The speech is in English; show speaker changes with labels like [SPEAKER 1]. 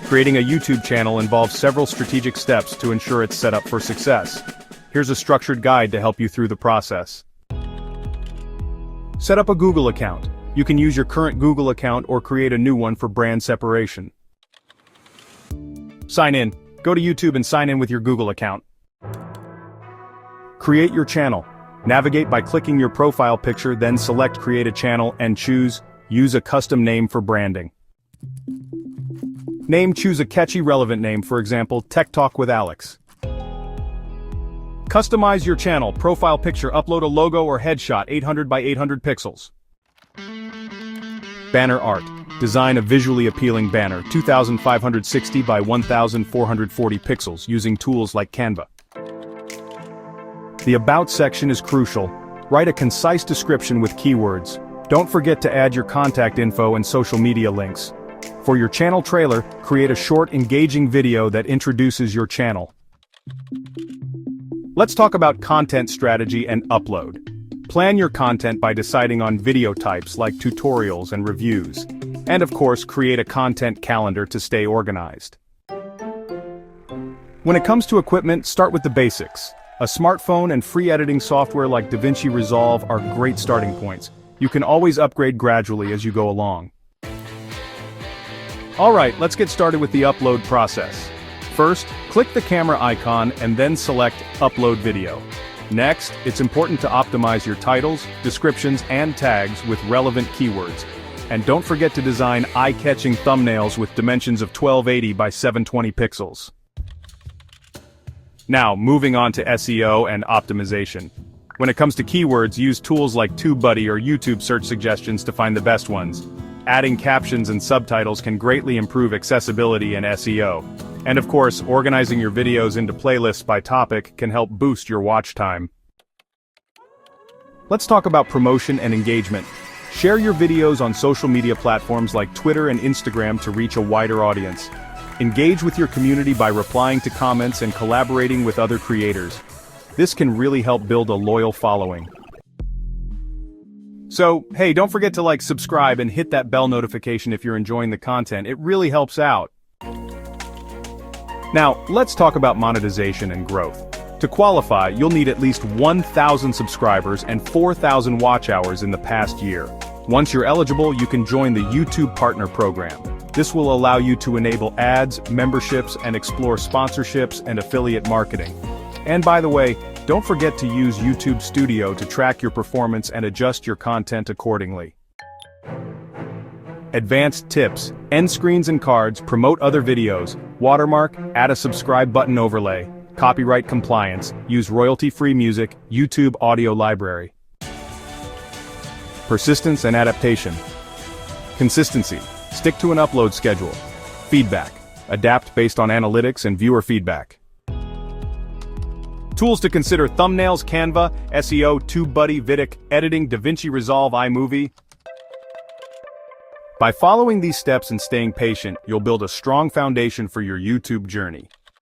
[SPEAKER 1] Creating a YouTube channel involves several strategic steps to ensure it's set up for success. Here's a structured guide to help you through the process. Set up a Google account. You can use your current Google account or create a new one for brand separation. Sign in. Go to YouTube and sign in with your Google account. Create your channel. Navigate by clicking your profile picture, then select Create a Channel and choose Use a Custom Name for Branding. Name: choose a catchy, relevant name, for example, Tech Talk with Alex. Customize your channel profile picture, upload a logo or headshot 800 by 800 pixels. Banner art. Design a visually appealing banner 2560 by 1440 pixels using tools like Canva. The About section is crucial. Write a concise description with keywords. Don't forget to add your contact info and social media links. For your channel trailer, create a short, engaging video that introduces your channel. Let's talk about content strategy and upload. Plan your content by deciding on video types like tutorials and reviews. And of course, create a content calendar to stay organized. When it comes to equipment, start with the basics. A smartphone and free editing software like DaVinci Resolve are great starting points. You can always upgrade gradually as you go along. Alright, let's get started with the upload process. First, click the camera icon and then select Upload Video. Next, it's important to optimize your titles, descriptions, and tags with relevant keywords. And don't forget to design eye-catching thumbnails with dimensions of 1280 by 720 pixels. Now, moving on to SEO and optimization. When it comes to keywords, use tools like TubeBuddy or YouTube search suggestions to find the best ones. Adding captions and subtitles can greatly improve accessibility and SEO. And of course, organizing your videos into playlists by topic can help boost your watch time. Let's talk about promotion and engagement. Share your videos on social media platforms like Twitter and Instagram to reach a wider audience. Engage with your community by replying to comments and collaborating with other creators. This can really help build a loyal following. So, hey, don't forget to subscribe and hit that bell notification if you're enjoying the content. It really helps out. Now, let's talk about monetization and growth. To qualify, you'll need at least 1,000 subscribers and 4,000 watch hours in the past year. Once you're eligible, you can join the YouTube Partner Program. This will allow you to enable ads, memberships, and explore sponsorships and affiliate marketing. And by the way, don't forget to use YouTube Studio to track your performance and adjust your content accordingly. Advanced tips: end screens and cards, promote other videos, watermark, add a subscribe button overlay, copyright compliance, use royalty-free music, YouTube audio library. Persistence and adaptation. Consistency: stick to an upload schedule. Feedback: adapt based on analytics and viewer feedback. Tools to consider: thumbnails, Canva, SEO, TubeBuddy, Vidic, editing, DaVinci Resolve, iMovie. By following these steps and staying patient, you'll build a strong foundation for your YouTube journey.